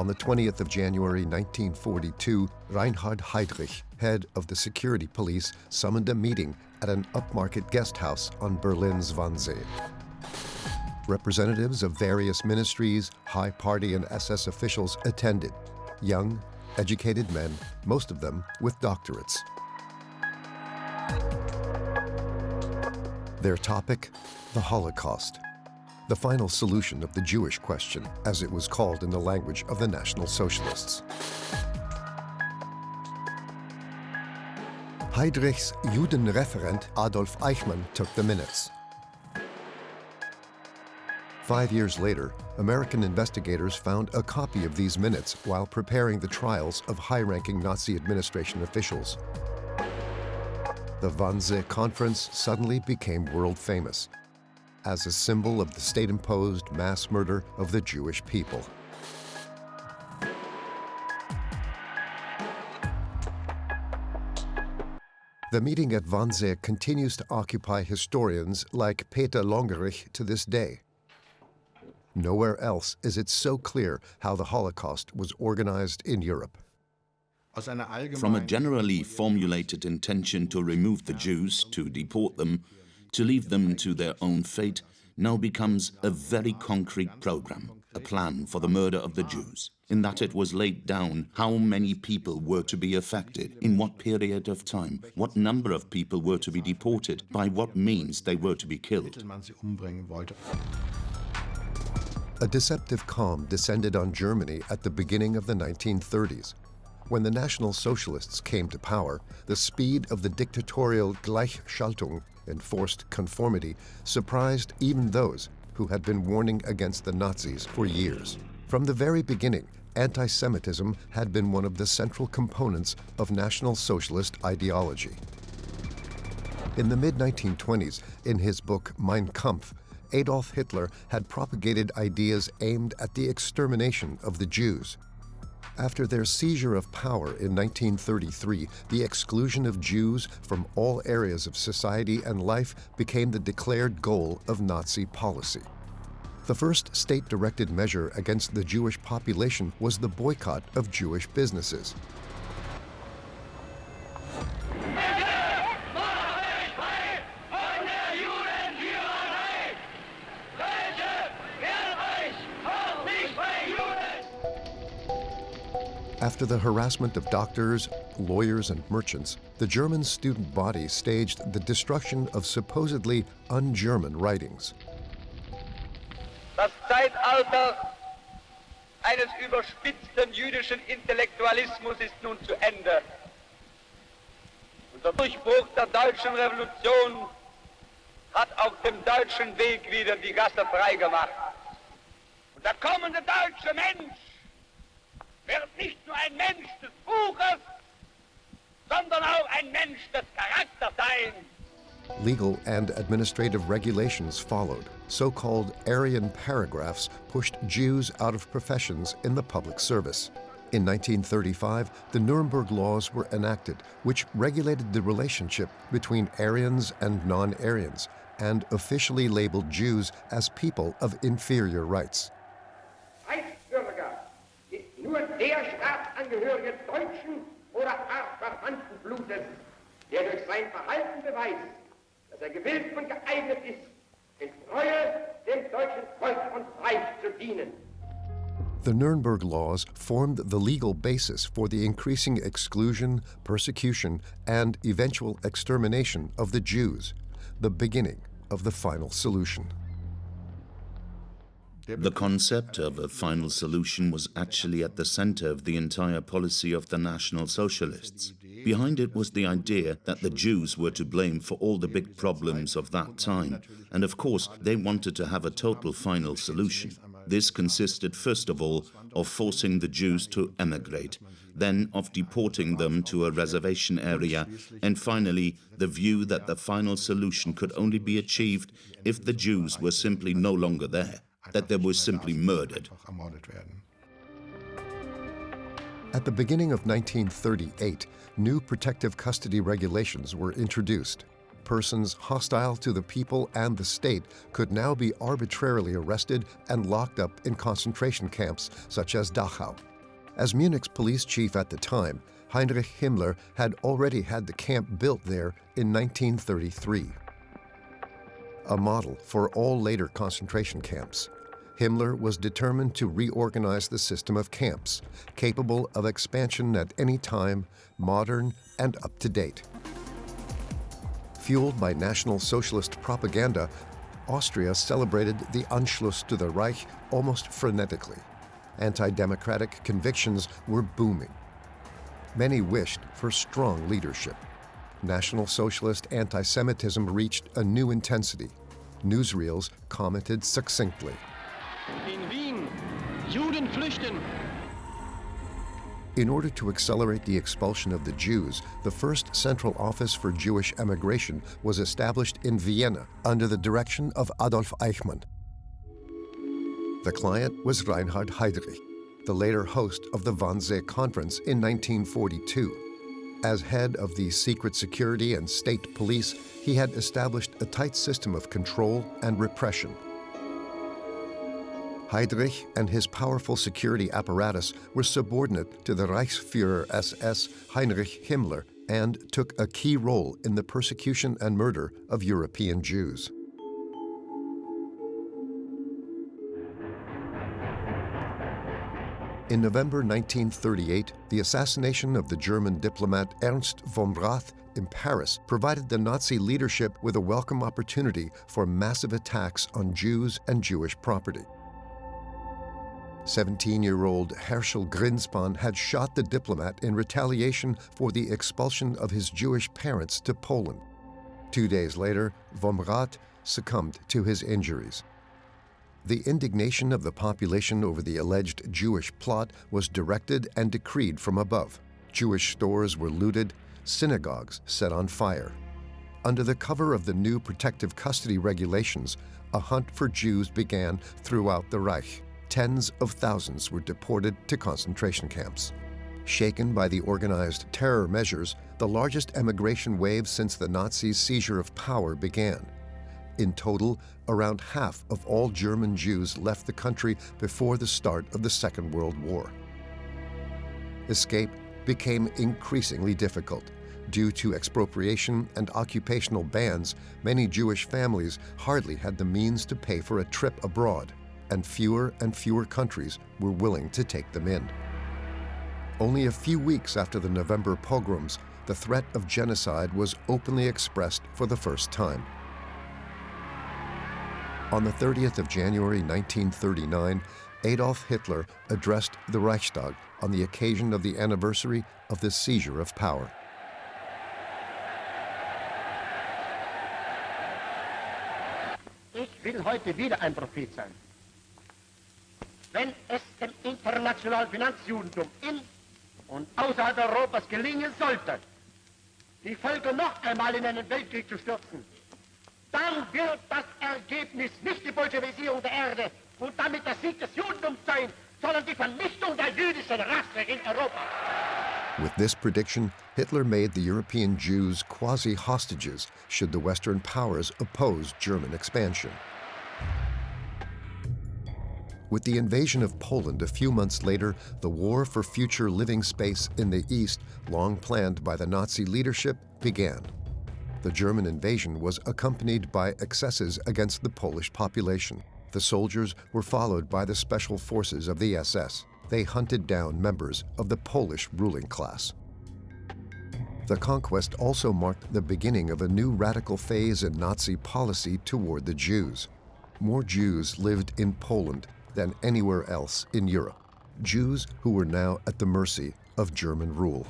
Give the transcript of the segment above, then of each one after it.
On the 20th of January 1942, Reinhard Heydrich, head of the security police, summoned a meeting at an upmarket guest house on Berlin's Wannsee. Representatives of various ministries, high party and SS officials attended. Young, educated men, most of them with doctorates. Their topic, the Holocaust, the final solution of the Jewish question, as it was called in the language of the National Socialists. Heydrich's Judenreferent Adolf Eichmann took the minutes. 5 years later, American investigators found a copy of these minutes while preparing the trials of high-ranking Nazi administration officials. The Wannsee Conference suddenly became world famous as a symbol of the state-imposed mass murder of the Jewish people. The meeting at Wannsee continues to occupy historians like Peter Longerich to this day. Nowhere else is it so clear how the Holocaust was organized in Europe. From a generally formulated intention to remove the Jews, to deport them, to leave them to their own fate, now becomes a very concrete program, a plan for the murder of the Jews, in that it was laid down how many people were to be affected, in what period of time, what number of people were to be deported, by what means they were to be killed. A deceptive calm descended on Germany at the beginning of the 1930s. When the National Socialists came to power, the speed of the dictatorial Gleichschaltung, enforced conformity, surprised even those who had been warning against the Nazis for years. From the very beginning, anti-Semitism had been one of the central components of National Socialist ideology. In the mid-1920s, in his book Mein Kampf, Adolf Hitler had propagated ideas aimed at the extermination of the Jews. After their seizure of power in 1933, the exclusion of Jews from all areas of society and life became the declared goal of Nazi policy. The first state-directed measure against the Jewish population was the boycott of Jewish businesses. After the harassment of doctors, lawyers, and merchants, the German student body staged the destruction of supposedly un-German writings. Das Zeitalter eines überspitzten jüdischen Intellektualismus ist nun zu Ende. Unser Durchbruch der deutschen Revolution hat auf dem deutschen Weg wieder die Gasse freigemacht. Und der kommende deutsche Mensch wird nicht nur ein Mensch des Buches, sondern auch ein Mensch des Charakters sein. Legal and administrative regulations followed. So-called Aryan paragraphs pushed Jews out of professions in the public service. In 1935, the Nuremberg laws were enacted, which regulated the relationship between Aryans and non-Aryans, and officially labeled Jews as people of inferior rights. Nur der Staatsangehörige deutschen oder artverwandten Blutes, der durch sein Verhalten beweist, dass gewillt und geeignet ist, in Treue dem deutschen Volk und Reich zu dienen. The Nuremberg laws formed the legal basis for the increasing exclusion, persecution, and eventual extermination of the Jews, the beginning of the final solution. The concept of a final solution was actually at the center of the entire policy of the National Socialists. Behind it was the idea that the Jews were to blame for all the big problems of that time, and of course they wanted to have a total final solution. This consisted first of all of forcing the Jews to emigrate, then of deporting them to a reservation area, and finally the view that the final solution could only be achieved if the Jews were simply no longer there, that they were simply murdered. At the beginning of 1938, new protective custody regulations were introduced. Persons hostile to the people and the state could now be arbitrarily arrested and locked up in concentration camps such as Dachau. As Munich's police chief at the time, Heinrich Himmler had already had the camp built there in 1933. A model for all later concentration camps, Himmler was determined to reorganize the system of camps, capable of expansion at any time, modern and up to date. Fueled by National Socialist propaganda, Austria celebrated the Anschluss to the Reich almost frenetically. Anti-democratic convictions were booming. Many wished for strong leadership. National Socialist anti-Semitism reached a new intensity. Newsreels commented succinctly. In Wien, Juden flüchten. In order to accelerate the expulsion of the Jews, the first Central Office for Jewish Emigration was established in Vienna under the direction of Adolf Eichmann. The client was Reinhard Heydrich, the later host of the Wannsee Conference in 1942. As head of the secret security and state police, he had established a tight system of control and repression. Heydrich and his powerful security apparatus were subordinate to the Reichsführer SS Heinrich Himmler and took a key role in the persecution and murder of European Jews. In November 1938, the assassination of the German diplomat Ernst von Rath in Paris provided the Nazi leadership with a welcome opportunity for massive attacks on Jews and Jewish property. 17-year-old Herschel Grinspan had shot the diplomat in retaliation for the expulsion of his Jewish parents to Poland. 2 days later, von Rath succumbed to his injuries. The indignation of the population over the alleged Jewish plot was directed and decreed from above. Jewish stores were looted, synagogues set on fire. Under the cover of the new protective custody regulations, a hunt for Jews began throughout the Reich. Tens of thousands were deported to concentration camps. Shaken by the organized terror measures, the largest emigration wave since the Nazis' seizure of power began. In total, around half of all German Jews left the country before the start of the Second World War. Escape became increasingly difficult. Due to expropriation and occupational bans, many Jewish families hardly had the means to pay for a trip abroad, and fewer countries were willing to take them in. Only a few weeks after the November pogroms, the threat of genocide was openly expressed for the first time. On the 30th of January 1939, Adolf Hitler addressed the Reichstag on the occasion of the anniversary of the seizure of power. Ich will heute wieder ein Prophet sein. Wenn es dem internationalen Finanzjudentum in und außerhalb Europas gelingen sollte, die Völker noch einmal in einen Weltkrieg zu stürzen, dann wird das Ergebnis nicht die Bolschewisierung der Erde und damit der Sieg des Judentums sein, sondern die Vernichtung der jüdischen Rasse in Europa. With this prediction, Hitler made the European Jews quasi-hostages should the Western powers oppose German expansion. With the invasion of Poland a few months later, the war for future living space in the East, long planned by the Nazi leadership, began. The German invasion was accompanied by excesses against the Polish population. The soldiers were followed by the special forces of the SS. They hunted down members of the Polish ruling class. The conquest also marked the beginning of a new radical phase in Nazi policy toward the Jews. More Jews lived in Poland than anywhere else in Europe. Jews who were now at the mercy of German rule.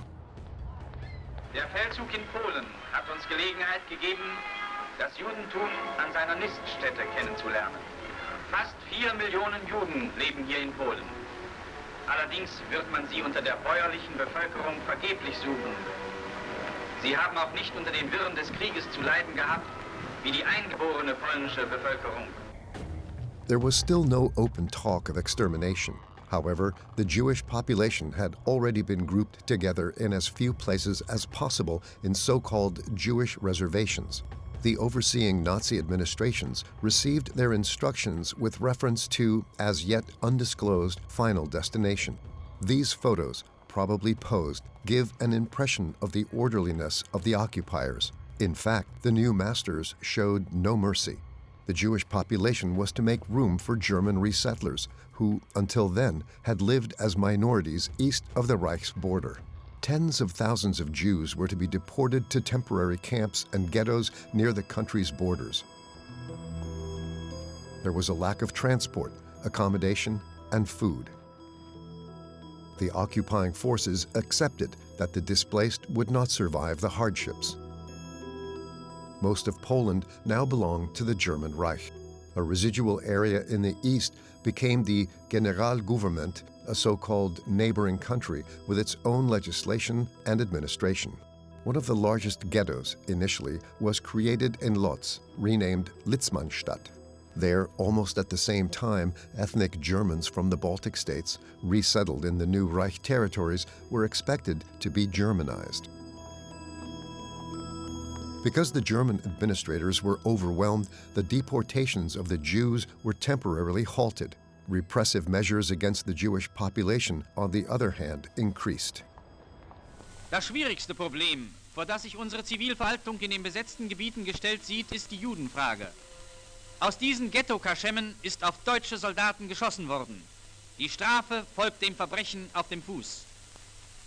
Der Feldzug in Polen hat uns Gelegenheit gegeben, das Judentum an seiner Niststätte kennenzulernen. Fast 4 Millionen Juden leben hier in Polen. Allerdings wird man sie unter der bäuerlichen Bevölkerung vergeblich suchen. Sie haben auch nicht unter den Wirren des Krieges zu leiden gehabt, wie die eingeborene polnische Bevölkerung. There was still no open talk of extermination. However, the Jewish population had already been grouped together in as few places as possible in so-called Jewish reservations. The overseeing Nazi administrations received their instructions with reference to as yet undisclosed final destination. These photos, probably posed, give an impression of the orderliness of the occupiers. In fact, the new masters showed no mercy. The Jewish population was to make room for German resettlers, who, until then, had lived as minorities east of the Reich's border. Tens of thousands of Jews were to be deported to temporary camps and ghettos near the country's borders. There was a lack of transport, accommodation, and food. The occupying forces accepted that the displaced would not survive the hardships. Most of Poland now belonged to the German Reich. A residual area in the east became the Generalgouvernement, a so-called neighboring country with its own legislation and administration. One of the largest ghettos, initially, was created in Lodz, renamed Litzmannstadt. There, almost at the same time, ethnic Germans from the Baltic states, resettled in the new Reich territories, were expected to be Germanized. Because the German administrators were overwhelmed, the deportations of the Jews were temporarily halted. Repressive measures against the Jewish population, on the other hand, increased. Das schwierigste Problem, vor das sich unsere Zivilverwaltung in den besetzten Gebieten gestellt sieht, ist die Judenfrage. Aus diesen Ghetto-Kaschemmen ist auf deutsche Soldaten geschossen worden. Die Strafe folgt dem Verbrechen auf dem Fuß.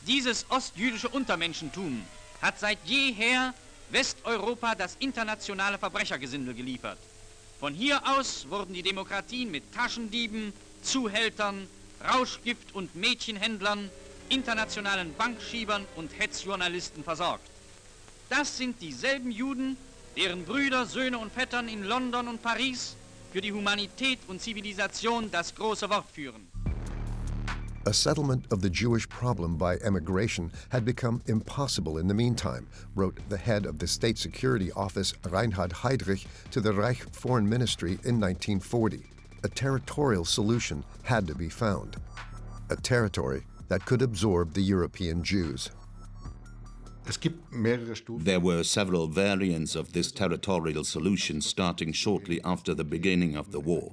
Dieses ostjüdische Untermenschentum hat seit jeher Westeuropa das internationale Verbrechergesindel geliefert. Von hier aus wurden die Demokratien mit Taschendieben, Zuhältern, Rauschgift- und Mädchenhändlern, internationalen Bankschiebern und Hetzjournalisten versorgt. Das sind dieselben Juden, deren Brüder, Söhne und Vettern in London und Paris für die Humanität und Zivilisation das große Wort führen. A settlement of the Jewish problem by emigration had become impossible in the meantime, wrote the head of the State Security Office, Reinhard Heydrich, to the Reich Foreign Ministry in 1940. A territorial solution had to be found. A territory that could absorb the European Jews. There were several variants of this territorial solution starting shortly after the beginning of the war.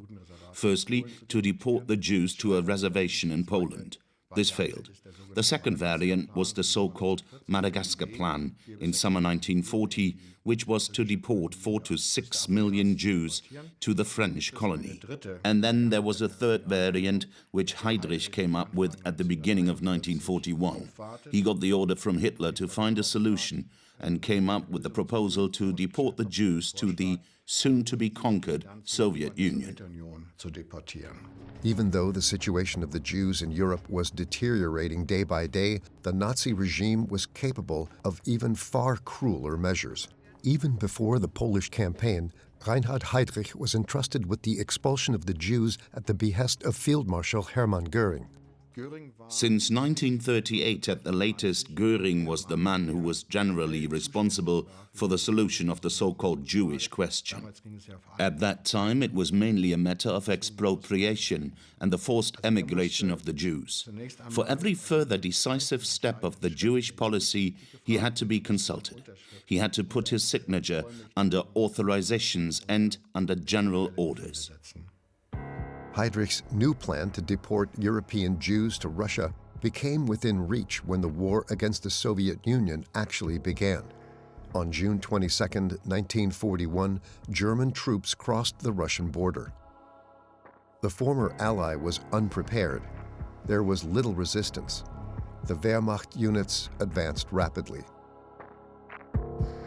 Firstly, to deport the Jews to a reservation in Poland. This failed. The second variant was the so-called Madagascar Plan in summer 1940, which was to deport 4 to 6 million Jews to the French colony. And then there was a third variant, which Heydrich came up with at the beginning of 1941. He got the order from Hitler to find a solution and came up with the proposal to deport the Jews to the soon-to-be-conquered Soviet Union. Even though the situation of the Jews in Europe was deteriorating day by day, the Nazi regime was capable of even far crueler measures. Even before the Polish campaign, Reinhard Heydrich was entrusted with the expulsion of the Jews at the behest of Field Marshal Hermann Göring. Since 1938 at the latest, Göring was the man who was generally responsible for the solution of the so-called Jewish question. At that time, it was mainly a matter of expropriation and the forced emigration of the Jews. For every further decisive step of the Jewish policy, he had to be consulted. He had to put his signature under authorizations and under general orders. Heydrich's new plan to deport European Jews to Russia became within reach when the war against the Soviet Union actually began. On June 22, 1941, German troops crossed the Russian border. The former ally was unprepared. There was little resistance. The Wehrmacht units advanced rapidly.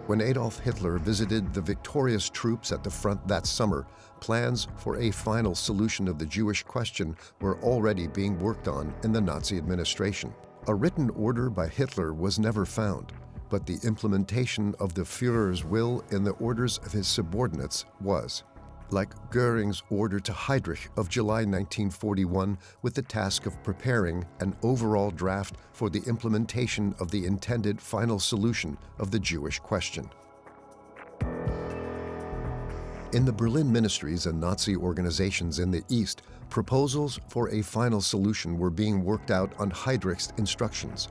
When Adolf Hitler visited the victorious troops at the front that summer, plans for a final solution of the Jewish question were already being worked on in the Nazi administration. A written order by Hitler was never found, but the implementation of the Führer's will in the orders of his subordinates was. Like Göring's order to Heydrich of July 1941, with the task of preparing an overall draft for the implementation of the intended final solution of the Jewish question. In the Berlin ministries and Nazi organizations in the East, proposals for a final solution were being worked out on Heydrich's instructions.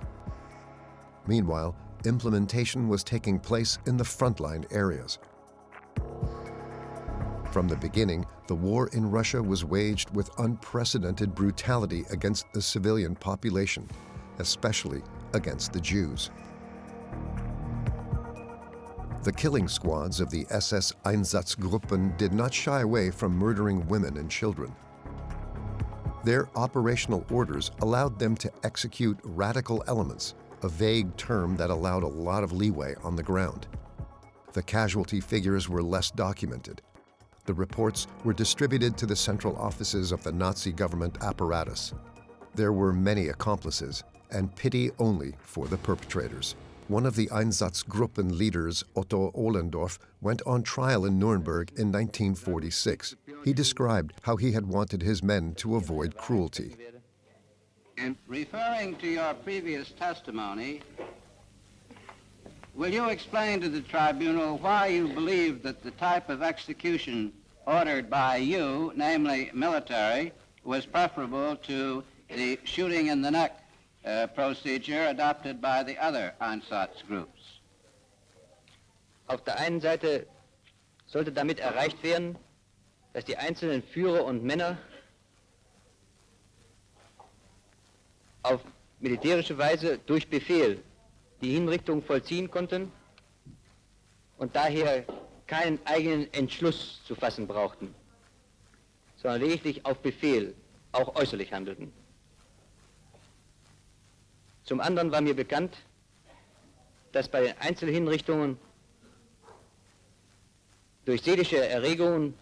Meanwhile, implementation was taking place in the frontline areas. From the beginning, the war in Russia was waged with unprecedented brutality against the civilian population, especially against the Jews. The killing squads of the SS Einsatzgruppen did not shy away from murdering women and children. Their operational orders allowed them to execute radical elements, a vague term that allowed a lot of leeway on the ground. The casualty figures were less documented. The reports were distributed to the central offices of the Nazi government apparatus. There were many accomplices, and pity only for the perpetrators. One of the Einsatzgruppen leaders, Otto Ohlendorf, went on trial in Nuremberg in 1946. He described how he had wanted his men to avoid cruelty. In referring to your previous testimony, will you explain to the tribunal why you believe that the type of execution ordered by you, namely military, was preferable to the shooting in the neck procedure adopted by the other Einsatzgroups? Auf der einen Seite sollte damit erreicht werden, dass die einzelnen Führer und Männer auf militärische Weise durch Befehl die Hinrichtung vollziehen konnten und daher keinen eigenen Entschluss zu fassen brauchten, sondern lediglich auf Befehl, auch äußerlich handelten. Zum anderen war mir bekannt, dass bei den Einzelhinrichtungen durch seelische Erregungen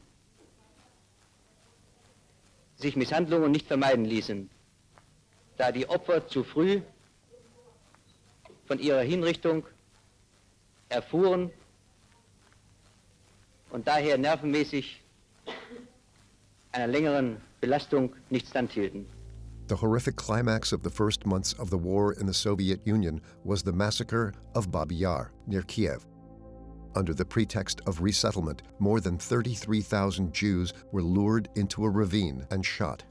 sich Misshandlungen nicht vermeiden ließen, da die Opfer zu früh von ihrer Hinrichtung erfuhren und daher nervenmäßig einer längeren Belastung nicht standhielten. The horrific climax of the first months of the war in the Soviet Union was the massacre of Babi Yar, near Kiev. Under the pretext of resettlement, more than 33,000 Jews were lured into a ravine and shot.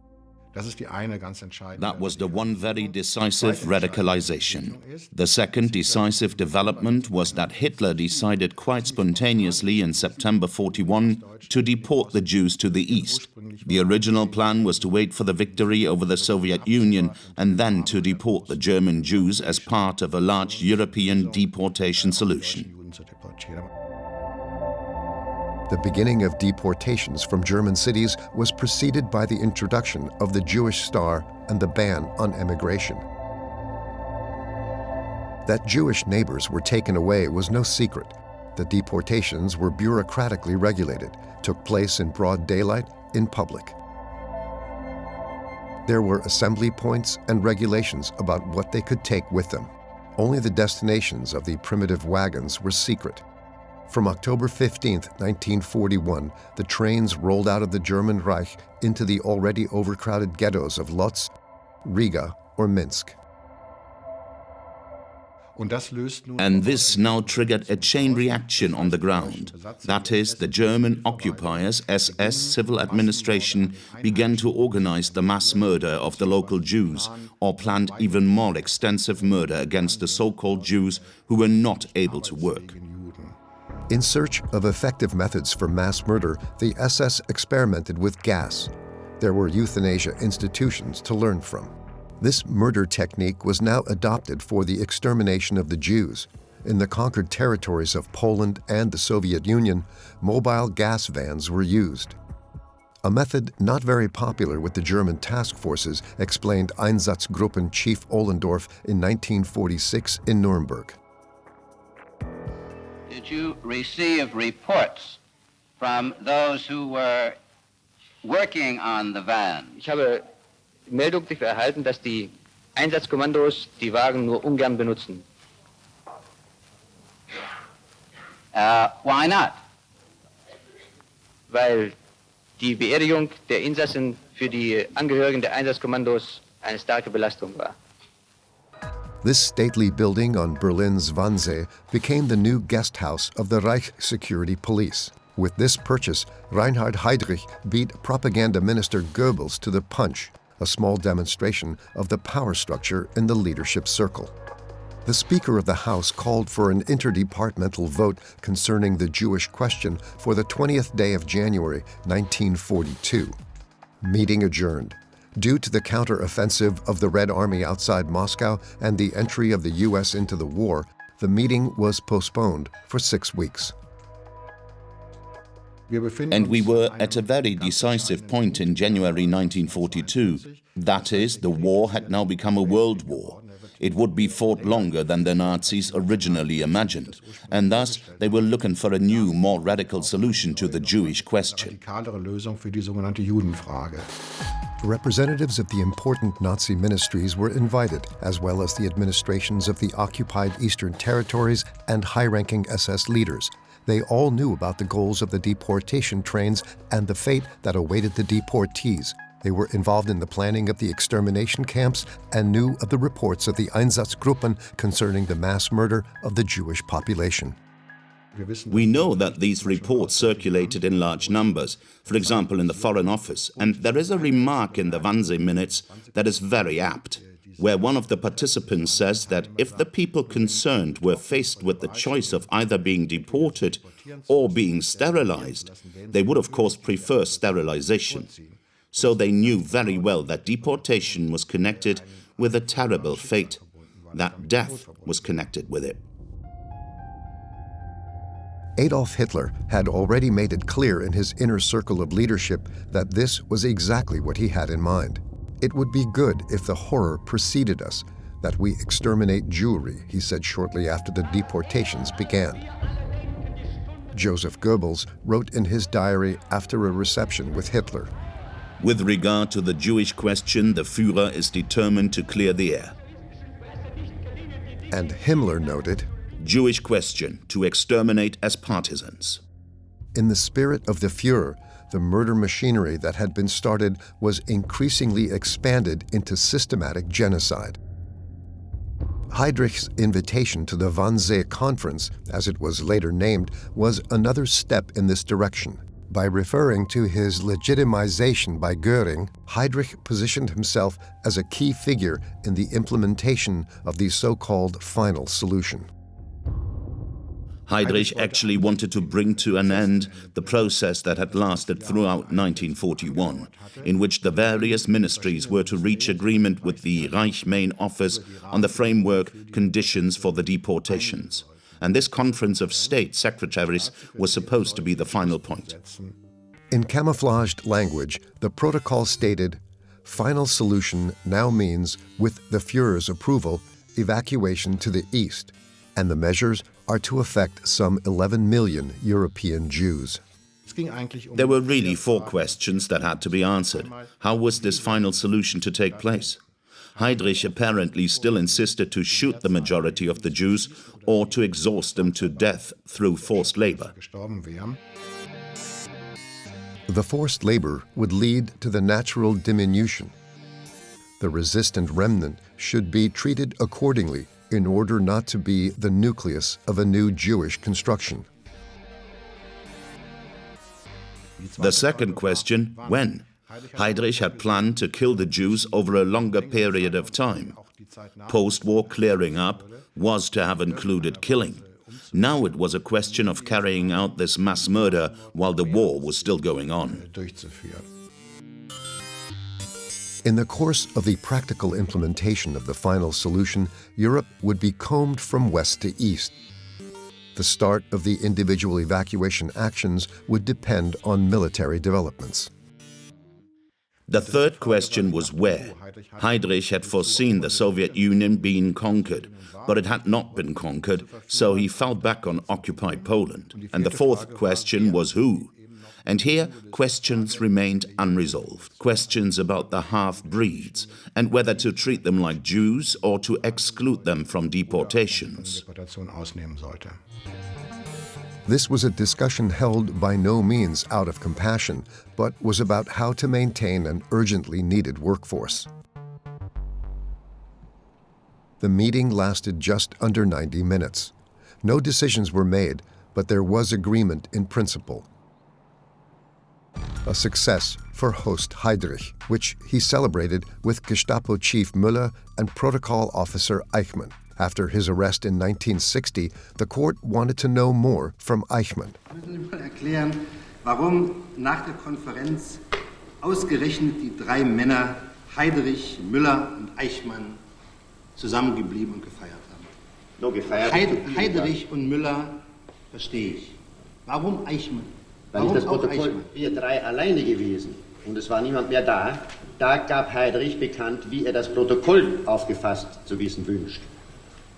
That was the one very decisive radicalization. The second decisive development was that Hitler decided quite spontaneously in September 1941 to deport the Jews to the east. The original plan was to wait for the victory over the Soviet Union and then to deport the German Jews as part of a large European deportation solution. The beginning of deportations from German cities was preceded by the introduction of the Jewish star and the ban on emigration. That Jewish neighbors were taken away was no secret. The deportations were bureaucratically regulated, took place in broad daylight, in public. There were assembly points and regulations about what they could take with them. Only the destinations of the primitive wagons were secret. From October 15, 1941, the trains rolled out of the German Reich into the already overcrowded ghettos of Lodz, Riga, or Minsk. And this now triggered a chain reaction on the ground. That is, the German occupiers, SS civil administration, began to organize the mass murder of the local Jews, or planned even more extensive murder against the so-called Jews who were not able to work. In search of effective methods for mass murder, the SS experimented with gas. There were euthanasia institutions to learn from. This murder technique was now adopted for the extermination of the Jews. In the conquered territories of Poland and the Soviet Union, mobile gas vans were used. A method not very popular with the German task forces, explained Einsatzgruppen Chief Ohlendorf in 1946 in Nuremberg. Did you receive reports from those who were working on the van? Ich habe Meldung dafür erhalten, dass die Einsatzkommandos die Wagen nur ungern benutzen. Why not? Weil die Beerdigung der Insassen für die Angehörigen der Einsatzkommandos eine starke Belastung war. This stately building on Berlin's Wannsee became the new guest house of the Reich Security Police. With this purchase, Reinhard Heydrich beat propaganda minister Goebbels to the punch, a small demonstration of the power structure in the leadership circle. the Speaker of the House called for an interdepartmental vote concerning the Jewish question for the 20th day of January, 1942. Meeting adjourned. Due to the counter-offensive of the Red Army outside Moscow and the entry of the U.S. into the war, the meeting was postponed for 6 weeks. And we were at a very decisive point in January 1942. That is, the war had now become a world war. It would be fought longer than the Nazis originally imagined, and thus they were looking for a new, more radical solution to the Jewish question. Representatives of the important Nazi ministries were invited, as well as the administrations of the occupied Eastern territories and high-ranking SS leaders. They all knew about the goals of the deportation trains and the fate that awaited the deportees. They were involved in the planning of the extermination camps and knew of the reports of the Einsatzgruppen concerning the mass murder of the Jewish population. We know that these reports circulated in large numbers, for example in the Foreign Office, and there is a remark in the Wannsee minutes that is very apt, where one of the participants says that if the people concerned were faced with the choice of either being deported or being sterilized, they would of course prefer sterilization. So they knew very well that deportation was connected with a terrible fate, that death was connected with it. Adolf Hitler had already made it clear in his inner circle of leadership that this was exactly what he had in mind. It would be good if the horror preceded us, that we exterminate Jewry, he said shortly after the deportations began. Joseph Goebbels wrote in his diary after a reception with Hitler, "With regard to the Jewish question, the Führer is determined to clear the air." And Himmler noted, "Jewish question, to exterminate as partisans." In the spirit of the Führer, the murder machinery that had been started was increasingly expanded into systematic genocide. Heydrich's invitation to the Wannsee Conference, as it was later named, was another step in this direction. By referring to his legitimization by Göring, Heydrich positioned himself as a key figure in the implementation of the so-called final solution. Heydrich actually wanted to bring to an end the process that had lasted throughout 1941, in which the various ministries were to reach agreement with the Reich Main Office on the framework conditions for the deportations. And this Conference of State Secretaries was supposed to be the final point. In camouflaged language, the protocol stated, "Final solution now means, with the Führer's approval, evacuation to the east, and the measures are to affect some 11 million European Jews." There were really 4 questions that had to be answered. How was this final solution to take place? Heydrich apparently still insisted to shoot the majority of the Jews or to exhaust them to death through forced labor. The forced labor would lead to the natural diminution. The resistant remnant should be treated accordingly in order not to be the nucleus of a new Jewish construction. The second question, when? Heydrich had planned to kill the Jews over a longer period of time. Post-war clearing up was to have included killing. Now it was a question of carrying out this mass murder while the war was still going on. In the course of the practical implementation of the final solution, Europe would be combed from west to east. The start of the individual evacuation actions would depend on military developments. The third question was where. Heydrich had foreseen the Soviet Union being conquered, but it had not been conquered, so he fell back on occupied Poland. And the fourth question was who. And here, questions remained unresolved. Questions about the half-breeds and whether to treat them like Jews or to exclude them from deportations. This was a discussion held by no means out of compassion, but was about how to maintain an urgently needed workforce. The meeting lasted just under 90 minutes. No decisions were made, but there was agreement in principle. A success for host Heydrich, which he celebrated with Gestapo chief Müller and protocol officer Eichmann. After his arrest in 1960, the court wanted to know more from Eichmann. Müssen Sie mal erklären, warum nach der Konferenz ausgerechnet die drei Männer Heydrich, Müller und Eichmann zusammengeblieben und gefeiert haben? Nur gefeiert. Heydrich und Müller verstehe ich. Warum Eichmann? Weil Warum nicht das Protokoll, Eichmann? wir drei alleine gewesen und es war niemand mehr da. Da gab Heydrich bekannt, wie er das Protokoll aufgefasst zu wissen wünscht.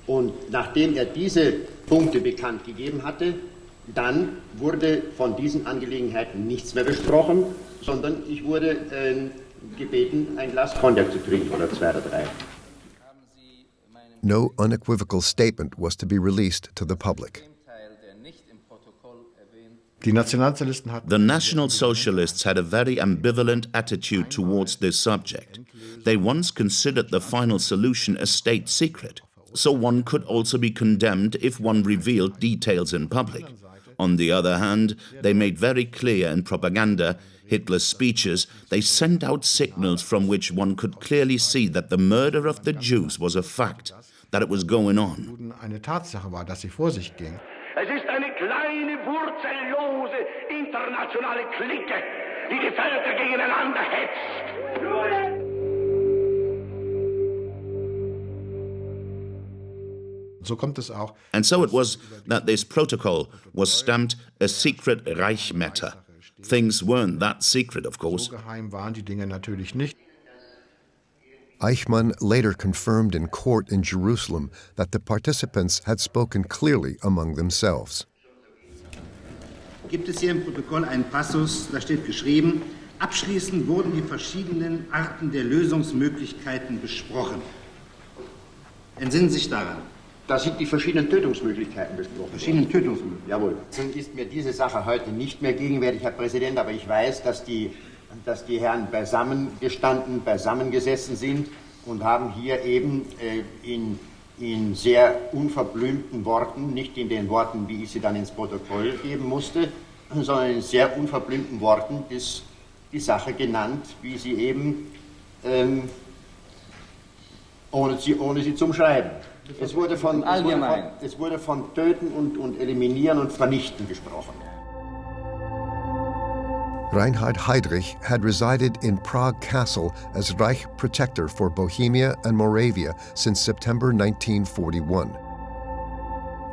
Und nachdem er diese Punkte bekannt gegeben hatte, dann wurde von diesen Angelegenheiten nichts mehr besprochen, sondern ich wurde gebeten, ein Glas Cognac zu trinken oder zwei oder drei. No unequivocal statement was to be released to the public. Die Nationalsozialisten hatten The National Socialists had a very ambivalent attitude towards this subject. They once considered the final solution a state secret, so one could also be condemned if one revealed details in public. On the other hand, they made very clear in propaganda, Hitler's speeches, they sent out signals from which one could clearly see that the murder of the Jews was a fact, that it was going on. eine Tatsache war, dass sie vor sich ging. Es ist eine kleine, wurzellose internationale Clique, die die Völker gegeneinander hetzt. So kommt es auch. And so it was that this protocol was stamped a secret Reich matter. Things weren't that secret, of course. So geheim waren die Dinge natürlich nicht. Eichmann later confirmed in court in Jerusalem that the participants had spoken clearly among themselves. Gibt es hier im Protokoll einen Passus, da steht geschrieben, abschließend wurden die verschiedenen Arten der Lösungsmöglichkeiten besprochen. Entsinnen Sie sich daran? Da sind die verschiedenen Tötungsmöglichkeiten besprochen. Verschiedenen Tötungsmöglichkeiten? Jawohl. Nun ist mir diese Sache heute nicht mehr gegenwärtig, Herr Präsident, aber ich weiß, dass die Herren beisammen gestanden, beisammen gesessen sind und haben hier eben in sehr unverblümten Worten, nicht in den Worten, wie ich sie dann ins Protokoll geben musste, sondern in sehr unverblümten Worten die Sache genannt, wie sie eben, ohne sie zum Schreiben. Es wurde von Töten und Eliminieren und Vernichten gesprochen. Reinhard Heydrich had resided in Prague Castle as Reich Protector for Bohemia and Moravia since September 1941.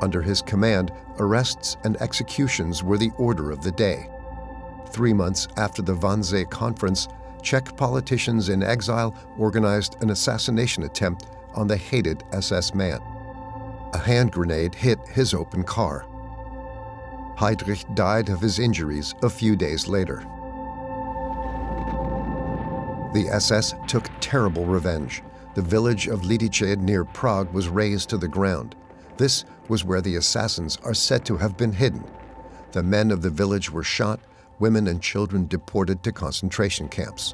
Under his command, arrests and executions were the order of the day. 3 months after the Wannsee Conference, Czech politicians in exile organized an assassination attempt on the hated SS man. A hand grenade hit his open car. Heydrich died of his injuries a few days later. The SS took terrible revenge. The village of Lidice near Prague was razed to the ground. This was where the assassins are said to have been hidden. The men of the village were shot, women and children deported to concentration camps.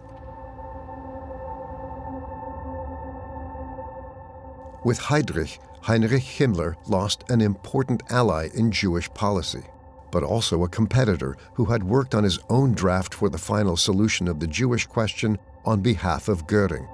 With Heydrich, Heinrich Himmler lost an important ally in Jewish policy, but also a competitor who had worked on his own draft for the final solution of the Jewish question on behalf of Göring.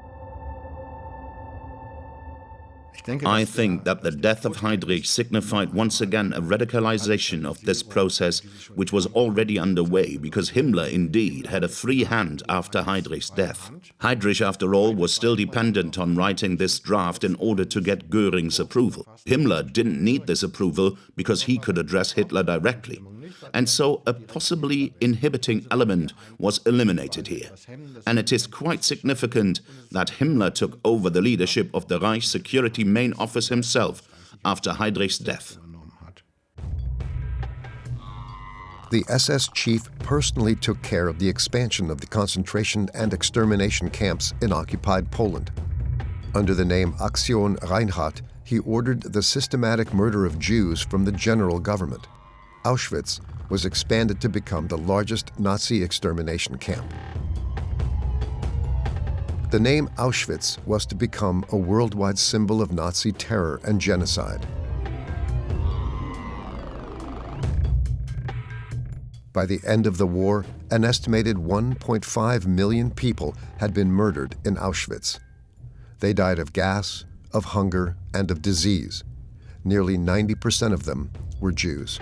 I think that the death of Heydrich signified once again a radicalization of this process, which was already underway, because Himmler indeed had a free hand after Heydrich's death. Heydrich, after all, was still dependent on writing this draft in order to get Göring's approval. Himmler didn't need this approval because he could address Hitler directly. And so a possibly inhibiting element was eliminated here. And it is quite significant that Himmler took over the leadership of the Reich Security Main Office himself after Heydrich's death. The SS chief personally took care of the expansion of the concentration and extermination camps in occupied Poland. Under the name Aktion Reinhardt, he ordered the systematic murder of Jews from the general government. Auschwitz was expanded to become the largest Nazi extermination camp. The name Auschwitz was to become a worldwide symbol of Nazi terror and genocide. By the end of the war, an estimated 1.5 million people had been murdered in Auschwitz. They died of gas, of hunger, and of disease. Nearly 90% of them were Jews.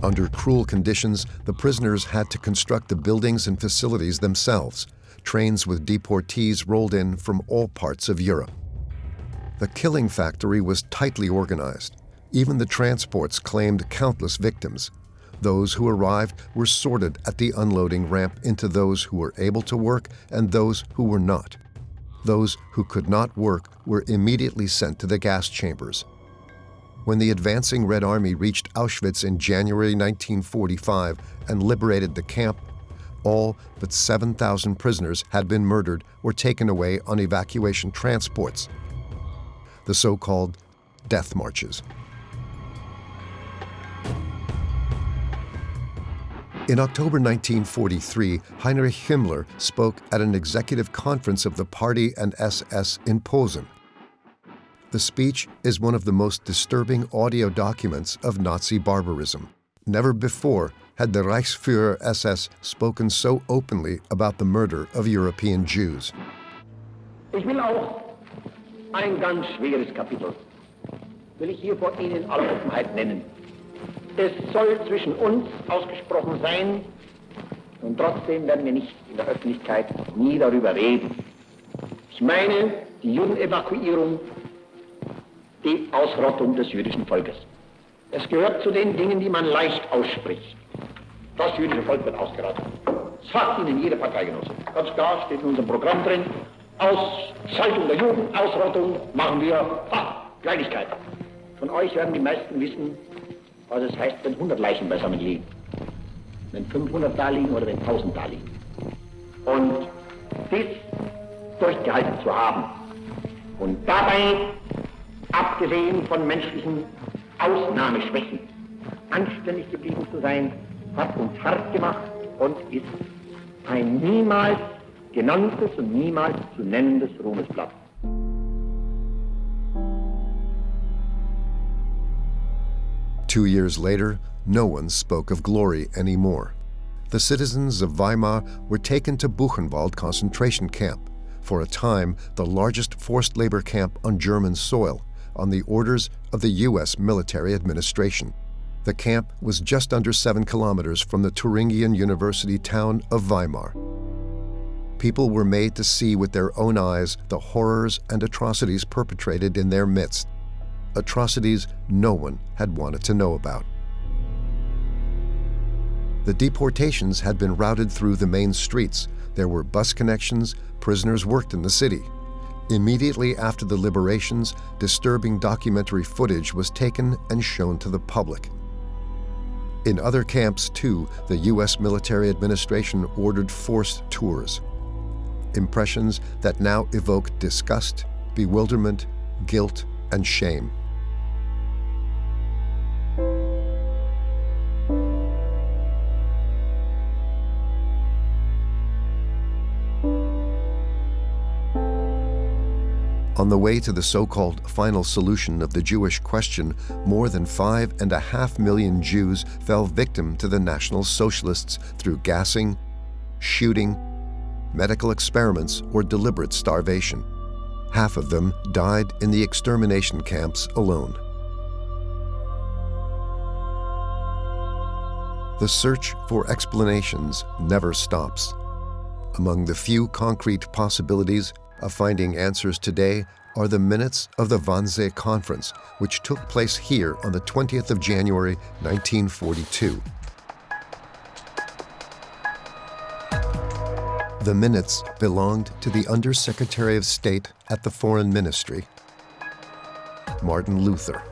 Under cruel conditions, the prisoners had to construct the buildings and facilities themselves. Trains with deportees rolled in from all parts of Europe. The killing factory was tightly organized. Even the transports claimed countless victims. Those who arrived were sorted at the unloading ramp into those who were able to work and those who were not. Those who could not work were immediately sent to the gas chambers. When the advancing Red Army reached Auschwitz in January 1945 and liberated the camp, all but 7,000 prisoners had been murdered or taken away on evacuation transports, the so-called death marches. In October 1943, Heinrich Himmler spoke at an executive conference of the Party and SS in Posen. The speech is one of the most disturbing audio documents of Nazi barbarism. Never before had the Reichsführer SS spoken so openly about the murder of European Jews. Ich will auch ein ganz schweres Kapitel, will ich hier vor Ihnen in aller Offenheit nennen. Es soll zwischen uns ausgesprochen sein und trotzdem werden wir nicht in der Öffentlichkeit nie darüber reden. Ich meine die Judenevakuierung, die Ausrottung des jüdischen Volkes. Es gehört zu den Dingen, die man leicht ausspricht. Das jüdische Volk wird ausgerottet. Das sagt Ihnen jede Parteigenosse. Ganz klar steht in unserem Programm drin, Ausschaltung der Juden, Ausrottung machen wir, Kleinigkeit. Von euch werden die meisten wissen, was es heißt, wenn 100 Leichen beisammen liegen. Wenn 500 da liegen oder wenn 1000 da liegen. Und dies durchgehalten zu haben und dabei, abgesehen von menschlichen Ausnahmeschwächen, anständig geblieben zu sein, hat uns hart gemacht und ist ein niemals genanntes und niemals zu nennendes Ruhmesblatt. Two years later, no one spoke of glory anymore. The citizens of Weimar were taken to Buchenwald concentration camp, for a time the largest forced labor camp on German soil, on the orders of the U.S. military administration. The camp was just under 7 kilometers from the Thuringian University town of Weimar. People were made to see with their own eyes the horrors and atrocities perpetrated in their midst, atrocities no one had wanted to know about. The deportations had been routed through the main streets. There were bus connections, prisoners worked in the city. Immediately after the liberations, disturbing documentary footage was taken and shown to the public. In other camps, too, the U.S. military administration ordered forced tours. Impressions that now evoke disgust, bewilderment, guilt, and shame. On the way to the so-called final solution of the Jewish question, more than 5.5 million Jews fell victim to the National Socialists through gassing, shooting, medical experiments, or deliberate starvation. Half of them died in the extermination camps alone. The search for explanations never stops. Among the few concrete possibilities of finding answers today are the minutes of the Wannsee Conference, which took place here on the 20th of January, 1942. The minutes belonged to the Undersecretary of State at the Foreign Ministry, Martin Luther.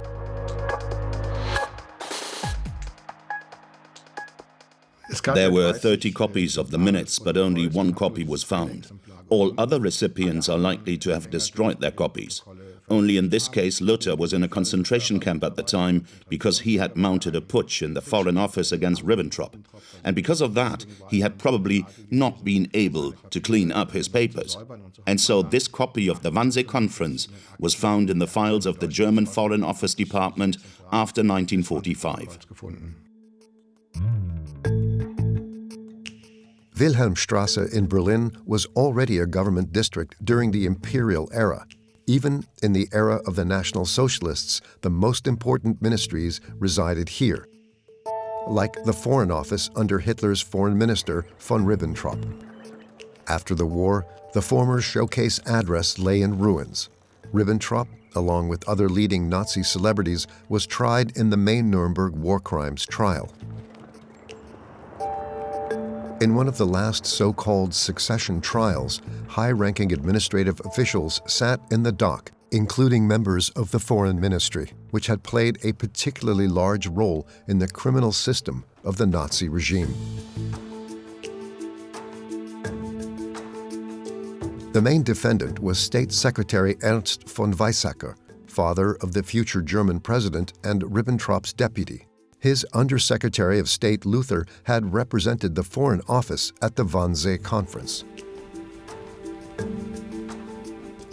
There were 30 copies of the minutes, but only one copy was found. All other recipients are likely to have destroyed their copies. Only in this case, Luther was in a concentration camp at the time because he had mounted a putsch in the Foreign Office against Ribbentrop. And because of that, he had probably not been able to clean up his papers. And so this copy of the Wannsee Conference was found in the files of the German Foreign Office Department after 1945. Wilhelmstrasse in Berlin was already a government district during the imperial era. Even in the era of the National Socialists, the most important ministries resided here, like the Foreign Office under Hitler's foreign minister von Ribbentrop. After the war, the former showcase address lay in ruins. Ribbentrop, along with other leading Nazi celebrities, was tried in the main Nuremberg war crimes trial. In one of the last so-called succession trials, high-ranking administrative officials sat in the dock, including members of the Foreign Ministry, which had played a particularly large role in the criminal system of the Nazi regime. The main defendant was State Secretary Ernst von Weizsäcker, father of the future German president and Ribbentrop's deputy. His Undersecretary of State Luther had represented the Foreign Office at the Wannsee Conference.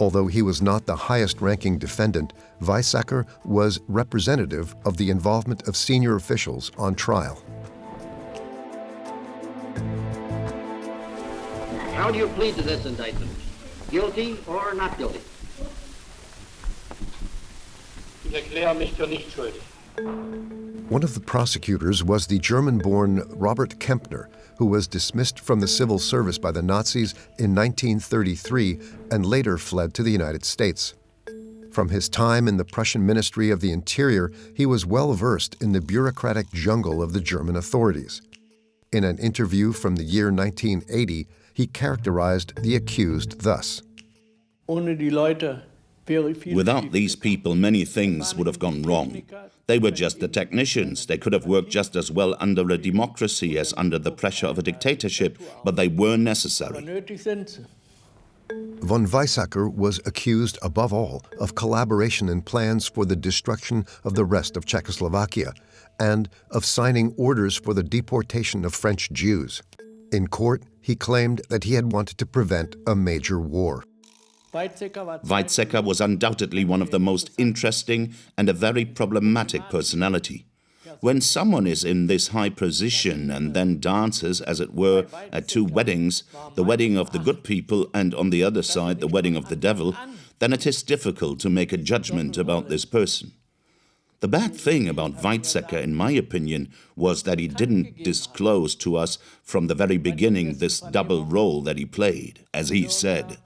Although he was not the highest-ranking defendant, Weizsäcker was representative of the involvement of senior officials on trial. How do you plead to this indictment? Guilty or not guilty? Ich erkläre mich für nicht schuldig. One of the prosecutors was the German-born Robert Kempner, who was dismissed from the civil service by the Nazis in 1933 and later fled to the United States. From his time in the Prussian Ministry of the Interior, he was well versed in the bureaucratic jungle of the German authorities. In an interview from the year 1980, he characterized the accused thus. Without these people, many things would have gone wrong. They were just the technicians. They could have worked just as well under a democracy as under the pressure of a dictatorship, but they were necessary. Von Weizsäcker was accused, above all, of collaboration in plans for the destruction of the rest of Czechoslovakia and of signing orders for the deportation of French Jews. In court, he claimed that he had wanted to prevent a major war. Weizsäcker was undoubtedly one of the most interesting and a very problematic personality. When someone is in this high position and then dances, as it were, at two weddings, the wedding of the good people and on the other side the wedding of the devil, then it is difficult to make a judgment about this person. The bad thing about Weizsäcker, in my opinion, was that he didn't disclose to us from the very beginning this double role that he played, as he said.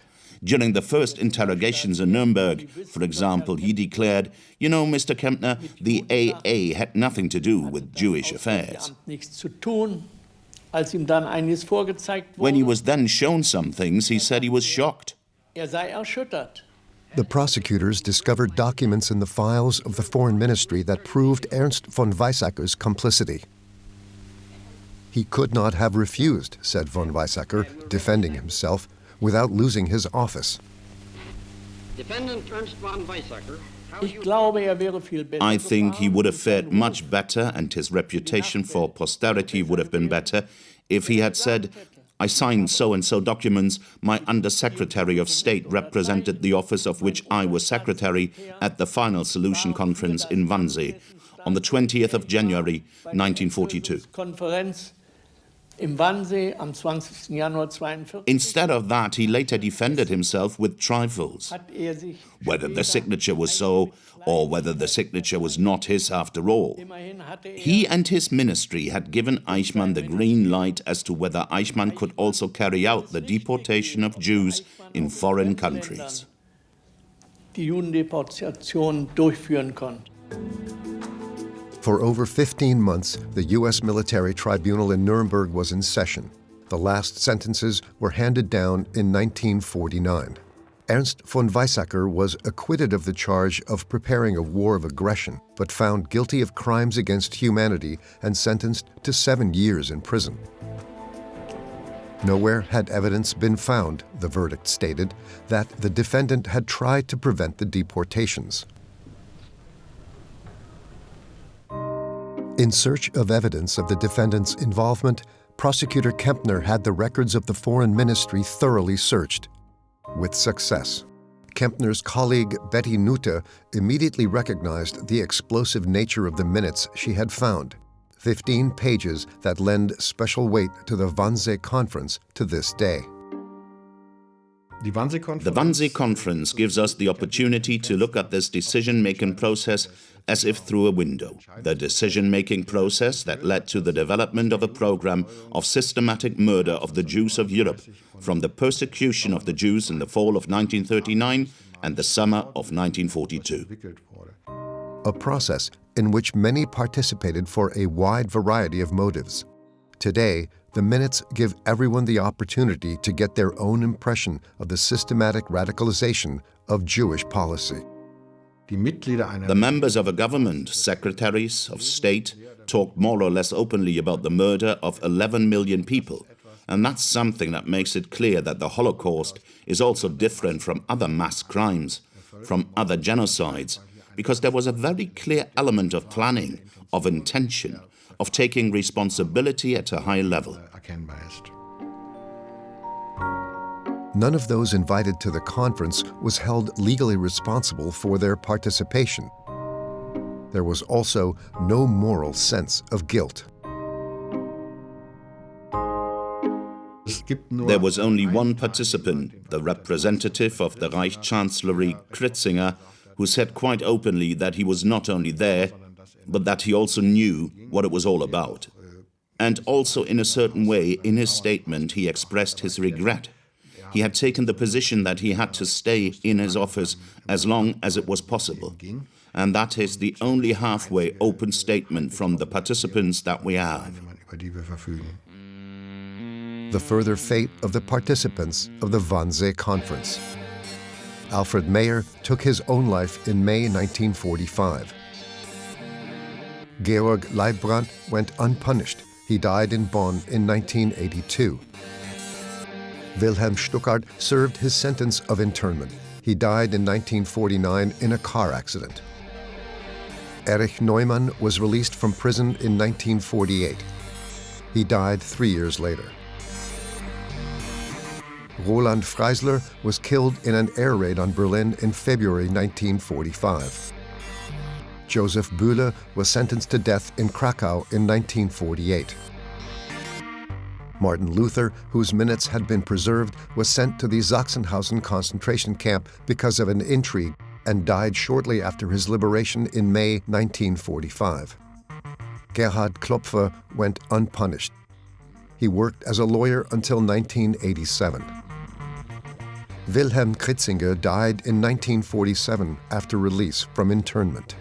During the first interrogations in Nuremberg, for example, he declared, "You know, Mr. Kempner, the AA had nothing to do with Jewish affairs." When he was then shown some things, he said he was shocked. The prosecutors discovered documents in the files of the Foreign Ministry that proved Ernst von Weizsäcker's complicity. He could not have refused, said von Weizsäcker, defending himself, without losing his office. Defendant Ernst von Weizsäcker. I think he would have fared much better and his reputation for posterity would have been better if he had said, "I signed so-and-so documents. My Undersecretary of State represented the office of which I was secretary at the Final Solution Conference in Wannsee on the 20th of January, 1942. Instead of that, he later defended himself with trifles. Whether the signature was so, or whether the signature was not his after all. He and his ministry had given Eichmann the green light as to whether Eichmann could also carry out the deportation of Jews in foreign countries. For over 15 months, the U.S. military tribunal in Nuremberg was in session. The last sentences were handed down in 1949. Ernst von Weizsäcker was acquitted of the charge of preparing a war of aggression, but found guilty of crimes against humanity and sentenced to 7 years in prison. Nowhere had evidence been found, the verdict stated, that the defendant had tried to prevent the deportations. In search of evidence of the defendant's involvement, Prosecutor Kempner had the records of the Foreign Ministry thoroughly searched. With success. Kempner's colleague Betty Nutte immediately recognized the explosive nature of the minutes she had found. 15 pages that lend special weight to the Wannsee Conference to this day. The Wannsee Conference gives us the opportunity to look at this decision-making process as if through a window. The decision-making process that led to the development of a program of systematic murder of the Jews of Europe, from the persecution of the Jews in the fall of 1939 and the summer of 1942. A process in which many participated for a wide variety of motives. Today, the minutes give everyone the opportunity to get their own impression of the systematic radicalization of Jewish policy. The members of a government, secretaries of state, talked more or less openly about the murder of 11 million people. And that's something that makes it clear that the Holocaust is also different from other mass crimes, from other genocides, because there was a very clear element of planning, of intention, of taking responsibility at a high level. None of those invited to the conference was held legally responsible for their participation. There was also no moral sense of guilt. There was only one participant, the representative of the Reich Chancellery, Kritzinger, who said quite openly that he was not only there, but that he also knew what it was all about. And also, in a certain way, in his statement, he expressed his regret. He had taken the position that he had to stay in his office as long as it was possible. And that is the only halfway open statement from the participants that we have. The further fate of the participants of the Wannsee Conference. Alfred Mayer took his own life in May 1945. Georg Leibbrand went unpunished. He died in Bonn in 1982. Wilhelm Stuckart served his sentence of internment. He died in 1949 in a car accident. Erich Neumann was released from prison in 1948. He died 3 years later. Roland Freisler was killed in an air raid on Berlin in February 1945. Joseph Bühler was sentenced to death in Krakow in 1948. Martin Luther, whose minutes had been preserved, was sent to the Sachsenhausen concentration camp because of an intrigue and died shortly after his liberation in May 1945. Gerhard Klopfer went unpunished. He worked as a lawyer until 1987. Wilhelm Kritzinger died in 1947 after release from internment.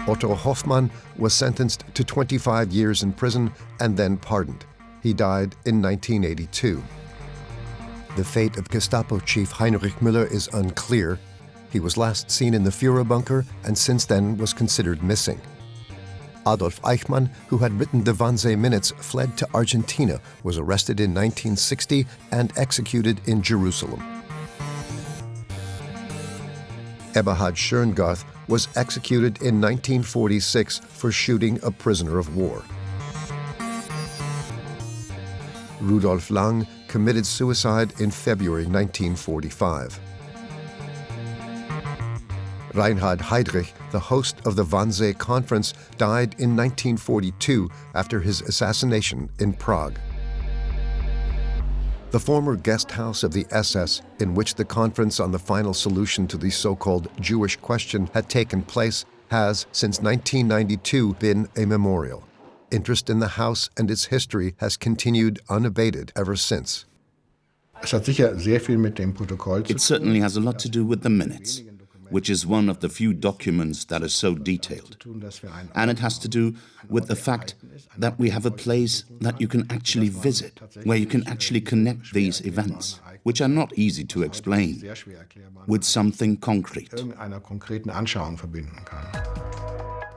Otto Hoffmann was sentenced to 25 years in prison and then pardoned. He died in 1982. The fate of Gestapo chief Heinrich Müller is unclear. He was last seen in the Führer bunker and since then was considered missing. Adolf Eichmann, who had written the Wannsee Minutes, fled to Argentina, was arrested in 1960 and executed in Jerusalem. Eberhard Schöngarth was executed in 1946 for shooting a prisoner of war. Rudolf Lang committed suicide in February 1945. Reinhard Heydrich, the host of the Wannsee Conference, died in 1942 after his assassination in Prague. The former guest house of the SS, in which the conference on the final solution to the so-called Jewish question had taken place, has, since 1992, been a memorial. Interest in the house and its history has continued unabated ever since. It certainly has a lot to do with the minutes, which is one of the few documents that is so detailed. And it has to do with the fact that we have a place that you can actually visit, where you can actually connect these events, which are not easy to explain, with something concrete.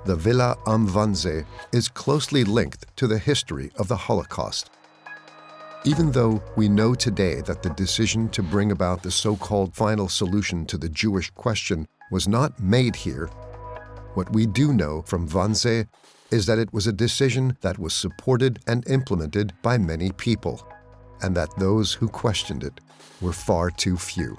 The Villa am Wannsee is closely linked to the history of the Holocaust. Even though we know today that the decision to bring about the so-called final solution to the Jewish question was not made here, what we do know from Wannsee is that it was a decision that was supported and implemented by many people, and that those who questioned it were far too few.